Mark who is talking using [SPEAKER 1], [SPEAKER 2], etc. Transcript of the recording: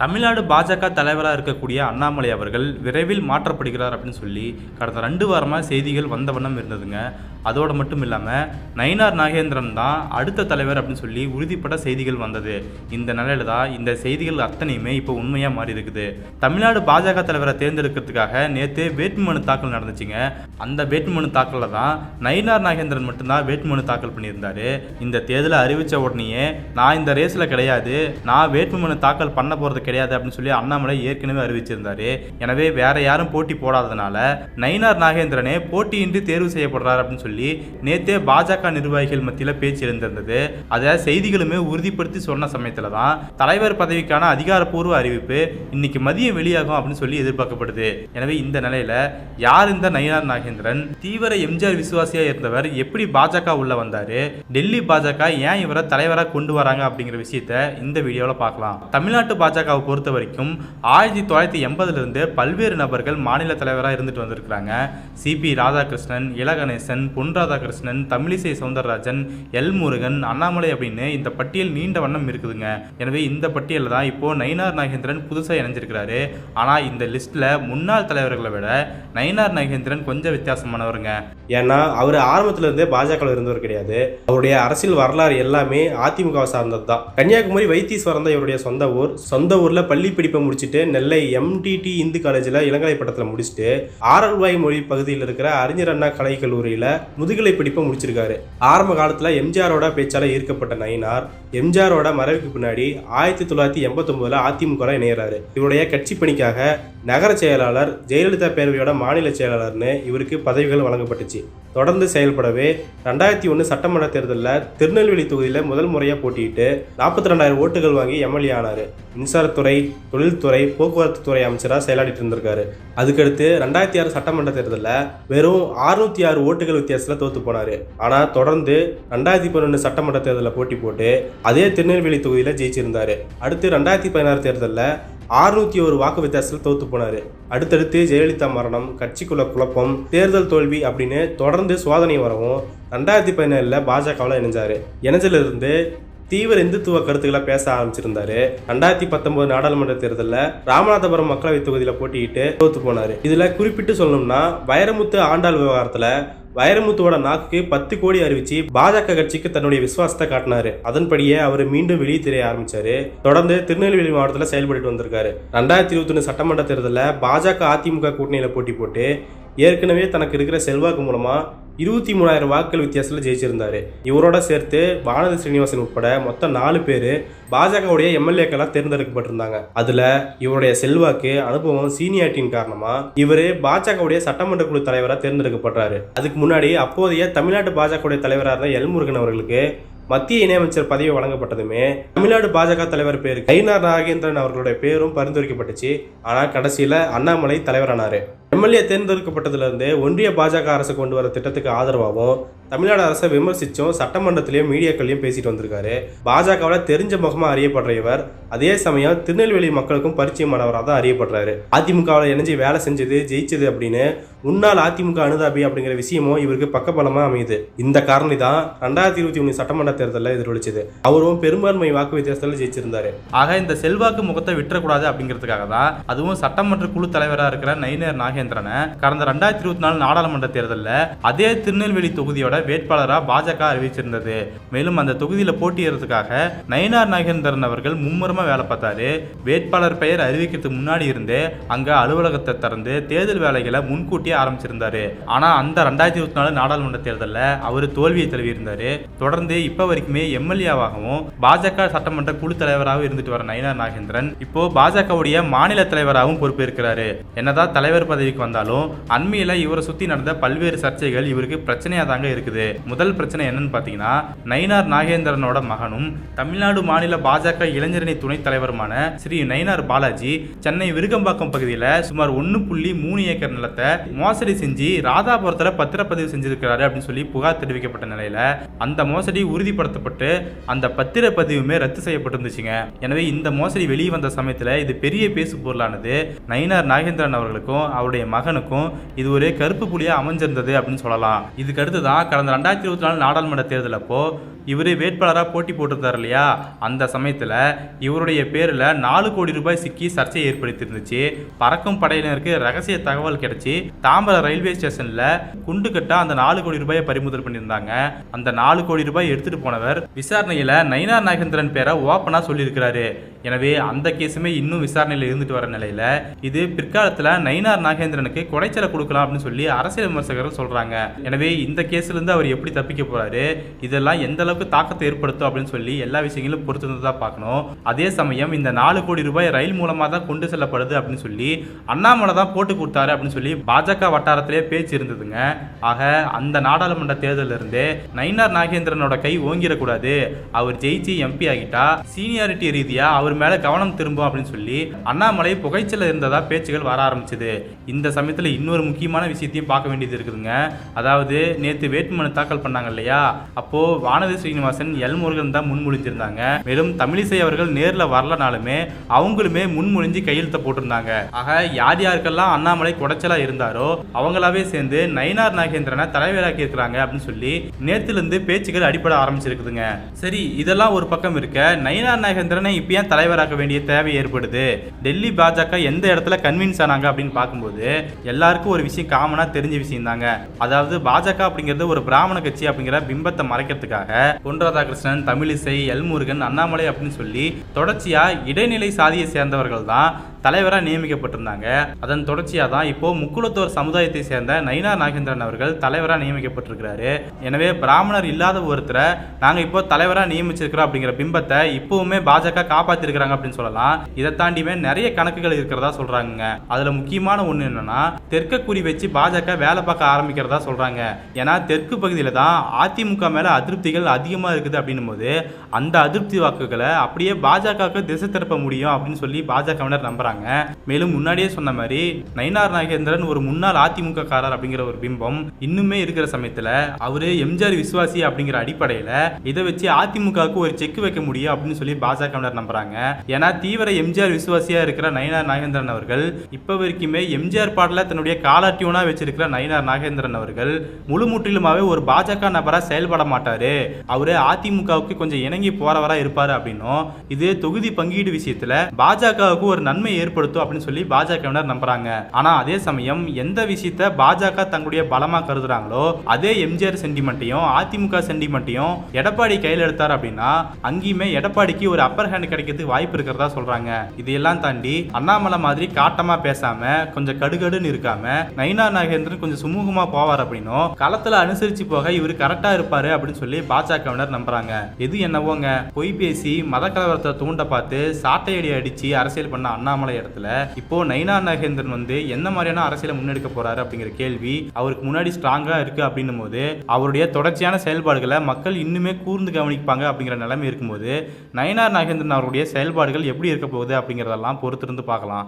[SPEAKER 1] தமிழ்நாடு பாஜக தலைவராக இருக்கக்கூடிய அண்ணாமலை அவர்கள் விரைவில் மாற்றப்படுகிறார் அப்படின்னு சொல்லி கடந்த 2 வாரமாக செய்திகள் வந்த வண்ணம் இருந்ததுங்க. அதோடு மட்டும் இல்லாமல் நயினார் நாகேந்திரன் தான் அடுத்த தலைவர் அப்படின்னு சொல்லி உறுதிப்பட செய்திகள் வந்தது. இந்த நிலையில தான் இந்த செய்திகள் அத்தனையுமே இப்போ உண்மையாக மாறி இருக்குது. தமிழ்நாடு பாஜக தலைவரை தேர்ந்தெடுக்கிறதுக்காக நேற்று வேட்புமனு தாக்கல் நடந்துச்சுங்க. அந்த வேட்புமனு தாக்கலில் தான் நயினார் நாகேந்திரன் மட்டும்தான் வேட்புமனு தாக்கல் பண்ணியிருந்தாரு. இந்த தேர்தலை அறிவித்த உடனேயே நான் இந்த ரேஸில் கிடையாது, நான் வேட்புமனு தாக்கல் பண்ண போகிறது கிடையாது அப்படின்னு சொல்லி அண்ணாமலை ஏற்கனவே அறிவிச்சிருந்தாரு. எனவே வேற யாரும் போட்டி போடாததுனால நயினார் நாகேந்திரனே போட்டியின்றி தேர்வு செய்யப்படுறார் அப்படின்னு சொல்லி நேத்தே பாஜக நிர்வாகிகள் மத்தியில் பேச்சு எழுந்திருந்தது. அதை செய்திகளுமே உறுதிப்படுத்தி சொன்ன சமயத்தில் தான் தலைவர் பதவிக்கான அதிகாரப்பூர்வ அறிவிப்பு இன்னைக்கு மதியம் வெளியாகும் அப்படின்னு சொல்லி எதிர்பார்க்கப்படுது. எனவே இந்த நிலையில யார் இந்த நயினார் நாகேந்திரன், தீவிர எம்ஜிஆர் விசுவாசியா இருந்தவர் எப்படி பாஜக உள்ள வந்தாரு, டெல்லி பாஜக ஏன் இவரை தலைவராக கொண்டு வராங்க அப்படிங்கிற விஷயத்த இந்த வீடியோவில் பார்க்கலாம். தமிழ்நாட்டு பாஜகவை பொறுத்த வரைக்கும் 1980 பல்வேறு நபர்கள் மாநில தலைவராக இருந்துட்டு வந்திருக்கிறாங்க. சிபி ராதாகிருஷ்ணன், இலகணேசன், பொன் ராதாகிருஷ்ணன், தமிழிசை சவுந்தரராஜன், எல் முருகன், அண்ணாமலை அப்படின்னு இந்த பட்டியல் நீண்ட வண்ணம் இருக்குதுங்க. எனவே இந்த பட்டியலில் தான் இப்போ நயினார் நாகேந்திரன் புதுசாக இணைஞ்சிருக்கிறாரு. ஆனால் இந்த லிஸ்ட்ல முன்னாள் தலைவர்களை விட நயினார் நாகேந்திரன் கொஞ்சம் வித்தியாசமானவருங்க.
[SPEAKER 2] ஏன்னா அவர் ஆரம்பத்துல இருந்தே பாஜக இருந்தவர் கிடையாது. அவருடைய அரசியல் வரலாறு எல்லாமே அதிமுக சார்ந்தது தான். கன்னியாகுமரி வைத்தீஸ்வரம் தான் இவருடைய சொந்த ஊர்ல பள்ளி படிப்பை முடிச்சுட்டு நெல்லை MTT இந்து காலேஜில் இளங்கலை பட்டத்தில் முடிச்சுட்டு ஆரல்வாய் மொழி பகுதியில் இருக்கிற அறிஞர் அண்ணா கலை கல்லூரியில் முதுகலை படிப்பை முடிச்சிருக்காரு. ஆரம்ப காலத்தில் எம்ஜிஆரோட பேச்சால ஈர்க்கப்பட்ட நயினார் எம்ஜிஆரோட மறைவுக்கு பின்னாடி 1989 அதிமுக இணையறாரு. இவருடைய கட்சி பணிக்காக நகர செயலாளர், ஜெயலலிதா பேரவையோட மாநில செயலாளர்னு இவருக்கு பதவிகள் வழங்கப்பட்டுச்சு. தொடர்ந்து செயல்படவே 2001 சட்டமன்ற தேர்தலில் திருநெல்வேலி தொகுதியில் முதல் முறையாக போட்டியிட்டு 42,000 ஓட்டுகள் வாங்கி எம்எல்ஏ ஆனார். மின்சாரத்துறை, தொழில்துறை, போக்குவரத்து துறை அமைச்சராக செயலாடிட்டு இருந்திருக்காரு. அதுக்கடுத்து 2006 சட்டமன்ற தேர்தலில் வெறும் 606 ஓட்டுகள் வித்தியாசத்தில் தோத்து போனார். ஆனால் தொடர்ந்து 2011 சட்டமன்ற தேர்தலில் போட்டி போட்டு அதே திருநெல்வேலி தொகுதியில் ஜெயிச்சிருந்தார். அடுத்து 2016 தேர்தலில் 601 வாக்கு வித்தியாசத்தில் தோத்து போனார். அடுத்தடுத்து ஜெயலலிதா மரணம், கட்சிக்குள்ள குழப்பம், தேர்தல் தோல்வி அப்படின்னு தொடர்ந்து சோதனை வரவும் 2017 பாஜகவில் இணைஞ்சாரு. இணைஞ்சிலிருந்து தீவிர இந்துத்துவ கருத்துக்களை பேச ஆரம்பிச்சிருந்தாரு. 2019 நாடாளுமன்ற தேர்தலில் ராமநாதபுரம் மக்களவை தொகுதியில் போட்டியிட்டு தோத்து போனாரு. இதுல குறிப்பிட்டு சொல்லணும்னா வைரமுத்து ஆண்டாள் விவகாரத்துல வைரமுத்துவோட நாக்கு 10 கோடி அறிவிச்சு பாஜக கட்சிக்கு தன்னுடைய விசுவாசத்தை காட்டினாரு. அதன்படியே அவர் மீண்டும் வெளியே தெரிய ஆரம்பிச்சாரு. தொடர்ந்து திருநெல்வேலி மாவட்டத்தில் செயல்பட்டு வந்திருக்காரு. 2021 சட்டமன்ற தேர்தலில் பாஜக அதிமுக கூட்டணியில போட்டி போட்டு ஏற்கனவே தனக்கு இருக்கிற செல்வாக்கு மூலமா 23,000 வாக்குகள் வித்தியாசத்தில் ஜெயிச்சிருந்தாரு. இவரோட சேர்த்து வானதி ஸ்ரீனிவாசன் உட்பட மொத்தம் 4 பேர் பாஜகவுடைய எம்எல்ஏக்களாக தேர்ந்தெடுக்கப்பட்டிருந்தாங்க. அதுல இவருடைய செல்வாக்கு, அனுபவம், சீனியாரிட்டியின் காரணமா இவரு பாஜகவுடைய சட்டமன்ற குழு தலைவராக தேர்ந்தெடுக்கப்படுறாரு. அதுக்கு முன்னாடி அப்போதைய தமிழ்நாட்டு பாஜகவுடைய தலைவராக இருந்த எல் முருகன் அவர்களுக்கு மத்திய இணையமைச்சர் பதவி வழங்கப்பட்டதுமே தமிழ்நாடு பாஜக தலைவர் பேரு நயினார் நாகேந்திரன் அவர்களுடைய பேரும் பரிந்துரைக்கப்பட்டுச்சு. ஆனால் கடைசியில் அண்ணாமலை தலைவரானாரு. எம்எல்ஏ தேர்ந்தெடுக்கப்பட்டதுல இருந்து ஒன்றிய பாஜக அரசு கொண்டு வர திட்டத்துக்கு ஆதரவாகவும் தமிழ்நாடு அரசை விமர்சிச்சும் சட்டமன்றத்திலையும் மீடியாக்களையும் பேசிட்டு வந்திருக்காரு. பாஜகவில் தெரிஞ்ச முகமா அறியப்படுற இவர் அதே சமயம் திருநெல்வேலி மக்களுக்கும் பரிச்சயமானவராக தான் அறியப்படுறாரு. அதிமுகவில் இணைஞ்சு வேலை செஞ்சது, ஜெயிச்சது அப்படின்னு முன்னாள் அதிமுக அனுதாபி அப்படிங்கிற விஷயமும் இவருக்கு பக்கபலமா அமையுது. இந்த காரணி தான் 2021 சட்டமன்ற தேர்தலில் எதிரொலிச்சது. அவரும் பெரும்பான்மை வாக்கு வித்தியாசத்தில் ஜெயிச்சிருந்தாரு.
[SPEAKER 1] ஆக இந்த செல்வாக்கு முகத்தை விட்டுறக்கூடாது அப்படிங்கிறதுக்காக தான் அதுவும் சட்டமன்ற குழு தலைவராக இருக்கிற நயினார் நாகேந்திரனை கடந்த 2024 நாடாளுமன்ற தேர்தலில் அதே திருநெல்வேலி தொகுதியோட வேட்பாளராக பாஜக அறிவிச்சிருந்தது. மேலும் அந்த தொகுதியில் போட்டியிடுறதுக்காக நயினார் நாகேந்திரன் அவர்கள் மும்முரமா வேலை பார்த்தாரு. வேட்பாளர் பெயர் அறிவிக்கிறதுக்கு முன்னாடி இருந்தே அங்க அலுவலகத்தை திறந்து தேர்தல் வேலைகளை முன்கூட்டியே ஆரம்பிச்சிருந்தாரு. ஆனா அந்த 2024 நாடாளுமன்ற தேர்தலில் அவர் தோல்வியை தழுவியிருந்தாரு. தொடர்ந்து இப்ப வரைக்குமே எம்எல்ஏவாகவும் பாஜக சட்டமன்ற குழு தலைவராகவும் இருந்துட்டு வர நயினார் நாகேந்திரன் இப்போ பாஜகவுடைய மாநில தலைவராகவும் பொறுப்பேற்கிறாரு. என்னதான் தலைவர் பதவிக்கு வந்தாலும் அண்மையில இவரை சுத்தி நடந்த பல்வேறு சர்ச்சைகள் இவருக்கு பிரச்சனையா தாங்க இருக்குது. முதல் பிரச்சனை என்னன்னு பாத்தீங்கன்னா, நயினார் நாகேந்திரனோட மகனும் தமிழ்நாடு மாநில பாஜக இளைஞரணி துணைத் தலைவருமான ஸ்ரீ நயினார் பாலாஜி சென்னை விருகம்பாக்கம் பகுதியில் சுமார் 1.3 ஏக்கர் நிலத்தை மோசடி செஞ்சு ராதாபுரத்தில் பத்திரப்பதிவு செஞ்சிருக்கிறாரு அப்படின்னு சொல்லி புகார் தெரிவிக்கப்பட்ட நிலையில அந்த மோசடி உறுதிப்படுத்தப்பட்டு அந்த பத்திரப்பதிவுமே ரத்து செய்யப்பட்டிருந்துச்சுங்க. எனவே இந்த மோசடி வெளியே வந்த சமயத்தில் இது பெரிய பேசு பொருளானது. நயினார் நாகேந்திரன் அவர்களுக்கும் அவருடைய மகனுக்கும் இது ஒரு கருப்பு புலியா அமைஞ்சிருந்தது அப்படின்னு சொல்லலாம். இதுக்கு அடுத்து தான் கடந்த 2024 நாடாளுமன்ற தேர்தல் அப்போ இவர் வேட்பாளராக போட்டி போட்டிருந்தார் இல்லையா, அந்த சமயத்தில் இவருடைய பேரில் 4 கோடி ரூபாய் சிக்கி சர்ச்சையை ஏற்படுத்தியிருந்துச்சு. பறக்கும் படையினருக்கு ரகசிய தகவல் கிடைச்சி தாம்பரம் ரயில்வே ஸ்டேஷனில் குண்டு கட்டா அந்த 4 கோடி ரூபாயை பறிமுதல் பண்ணியிருந்தாங்க. அந்த 4 கோடி ரூபாய் எடுத்துட்டு போனவர் விசாரணையில் நயினார் நாகேந்திரன் பேரை ஓப்பனாக சொல்லியிருக்கிறாரு. எனவே அந்த கேஸுமே இன்னும் விசாரணையில் இருந்துட்டு வர நிலையில் இது பிற்காலத்தில் நயினார் நாகேந்திரனுக்கு குடைச்சலை கொடுக்கலாம் அப்படின்னு சொல்லி அரசியல் விமர்சகர்கள் சொல்றாங்க. எனவே இந்த கேஸ்ல இருந்து அவர் எப்படி தப்பிக்க போறாரு, இதெல்லாம் எந்த அளவுக்கு தாக்கத்தை ஏற்படுத்தும் அப்படின்னு சொல்லி எல்லா விஷயங்களும் பொறுத்து தான் பார்க்கணும். அதே சமயம் இந்த 4 கோடி ரூபாய் ரயில் மூலமா தான் கொண்டு செல்லப்படுது அப்படின்னு சொல்லி அண்ணாமலை தான் போட்டு கொடுத்தாரு அப்படின்னு சொல்லி பாஜக வட்டாரத்திலே பேச்சு இருந்ததுங்க. ஆக அந்த நாடாளுமன்ற தேர்தலில் இருந்து நயினார் நாகேந்திரனோட கை ஓங்கிடக்கூடாது, அவர் ஜெயிச்சு எம்பி ஆகிட்டா சீனியாரிட்டி ரீதியா அவர் மேல கவனம் திரும்பும் அப்படின்னு சொல்லி அண்ணாமலை புகைச்சல இருந்ததா பேச்சுகள் வர ஆரம்பிச்சது. இந்த சமயத்தில் இன்னொரு முக்கியமான விஷயத்தையும் பார்க்க வேண்டியது இருக்குதுங்க. அதாவது நேற்று வேட்புமனு தாக்கல் பண்ணாங்க இல்லையா, அப்போ வானதி ஸ்ரீனிவாசன், எல் முருகன் தான் முன்மொழிஞ்சிருந்தாங்க. மேலும் தமிழிசை அவர்கள் நேரில் வரலனாலுமே அவங்களுமே முன்மொழிஞ்சு கையெழுத்த போட்டிருந்தாங்க. ஆக யார் யாருக்கெல்லாம் அண்ணாமலை குடைச்சலா இருந்தாரோ அவங்களாவே சேர்ந்து நயினார் நாகேந்திரனை தலைவராக்கி இருக்கிறாங்க அப்படின்னு சொல்லி நேத்துல இருந்து பேச்சுகள் அடிப்படை ஆரம்பிச்சிருக்குதுங்க. சரி, இதெல்லாம் ஒரு பக்கம் இருக்க, நயினார் நாகேந்திரனை இப்ப ஏன் தலைவராக்க வேண்டிய தேவை ஏற்படுது, டெல்லி பாஜக எந்த இடத்துல கன்வின்ஸ் ஆனாங்க அப்படின்னு பார்க்கும்போது எல்லாருக்கும் ஒரு விஷயம் காமனா தெரிஞ்ச விஷயம் தாங்க. அதாவது பாஜக அப்படிங்கிறது ஒரு பிராமண கட்சி அப்படிங்கிற பிம்பத்தை மறைக்கிறதுக்காக பொன் ராதாகிருஷ்ணன், தமிழிசை, எல் முருகன், அண்ணாமலை அப்படின்னு சொல்லி தொடர்ச்சியா இடைநிலை சாதியை சேர்ந்தவர்கள் தான் தலைவராக நியமிக்கப்பட்டிருந்தாங்க. அதன் தொடர்ச்சியாக தான் இப்போ முக்குலத்தோர் சமுதாயத்தை சேர்ந்த நயினார் நாகேந்திரன் அவர்கள் தலைவராக நியமிக்கப்பட்டிருக்கிறாரு. எனவே பிராமணர் இல்லாத ஒருத்தரை நாங்கள் இப்போ தலைவராக நியமிச்சிருக்கிறோம் அப்படிங்கிற பிம்பத்தை இப்பவுமே பாஜக காப்பாற்றிருக்கிறாங்க அப்படின்னு சொல்லலாம். இதை தாண்டியுமே நிறைய கணக்குகள் இருக்கிறதா சொல்றாங்க. அதுல முக்கியமான ஒன்று என்னன்னா, தெற்க குறி வச்சு பாஜக வேலை பார்க்க ஆரம்பிக்கிறதா சொல்றாங்க. ஏன்னா தெற்கு பகுதியில் தான் அதிமுக மேல அதிருப்திகள் அதிகமாக இருக்குது அப்படின்னும் போது அந்த அதிருப்தி வாக்குகளை அப்படியே பாஜகவுக்கு திசை திருப்ப முடியும் அப்படின்னு சொல்லி பாஜகவினர் நம்புறாங்க. மேலும் முன்னாடியே சொன்ன மாதிரி நயினார் நாகேந்திரன் ஒரு முன்னாள் அதிமுக காரர் அப்படிங்கிற ஒரு பிம்பம் இன்னுமே இருக்கிற சமயத்துல அவரு எம்ஜிஆர் விசுவாசி அப்படிங்கிற அடிப்படையில இதை வச்சு அதிமுகவுக்கு ஒரு செக் வைக்க முடியும் அப்படின்னு சொல்லி பாஜகவினர் நம்புறாங்க. ஏன்னா தீவிர எம்ஜிஆர் விசுவாசியா இருக்கிற நயினார் நாகேந்திரன் அவர்கள் இப்ப வரைக்குமே எம்ஜிஆர் பாடல தன்னுடைய காலாட்டியூனா வச்சிருக்கிற நயினார் நாகேந்திரன் அவர்கள் முழு முற்றிலுமாவே ஒரு பாஜக நபரா செயல்பட மாட்டாரு, அவரு அதிமுகவுக்கு கொஞ்சம் இணங்கி போறவரா இருப்பாரு அப்படின்னும் இது தொகுதி பங்கீடு விஷயத்துல பாஜகவுக்கு ஒரு நன்மை ஏற்படுத்தும் அப்படின்னு சொல்லி பாஜகவினர் நம்புறாங்க. ஆனா அதே சமயம் எந்த விஷயத்த பாஜக தங்களுடைய பலமா கருதுறாங்களோ அதே எம்ஜிஆர் சென்டிமெண்ட்டையும் அதிமுக சென்டிமெண்ட்டையும் எடப்பாடி கையில் எடுத்தார் அப்படின்னா அங்கேயுமே எடப்பாடிக்கு ஒரு அப்பர் ஹேண்ட் கிடைக்கிறதுக்கு வாய்ப்பு இருக்கிறதா சொல்றாங்க. இதையெல்லாம் தாண்டி அண்ணாமலை மாதிரி காட்டமா பேசாம கொஞ்சம் கடுகடுன்னு இருக்காம நயினார் நாகேந்திரன் கொஞ்சம் சுமூகமா போவார் அப்படின்னும் களத்துல அனுசரிச்சு போக இவர் கரெக்டா இருப்பாரு அப்படின்னு சொல்லி பாஜகவினர் நம்புறாங்க. எது என்னவோங்க, பொய் பேசி மத கலவரத்தை தூண்ட பார்த்து சாட்டையடி அடிச்சு அரசியல் பண்ண அண்ணாமலை இடத்துல இப்போ நயினார் நாகேந்திரன் வந்து எந்த மாதிரியான அரசியலை முன்னெடுக்க போறாரு அப்படிங்கிற கேள்வி அவருக்கு முன்னாடி ஸ்ட்ராங்கா இருக்கு அப்படின்னும் போது அவருடைய தொடர்ச்சியான செயல்பாடுகளை மக்கள் இன்னுமே கூர்ந்து கவனிப்பாங்க அப்படிங்கிற நிலைமை இருக்கும்போது நயினார் நாகேந்திரன் அவருடைய செயல்பாடுகள் எப்படி இருக்க போகுது அப்படிங்கிறதெல்லாம் பொறுத்திருந்து பார்க்கலாம்.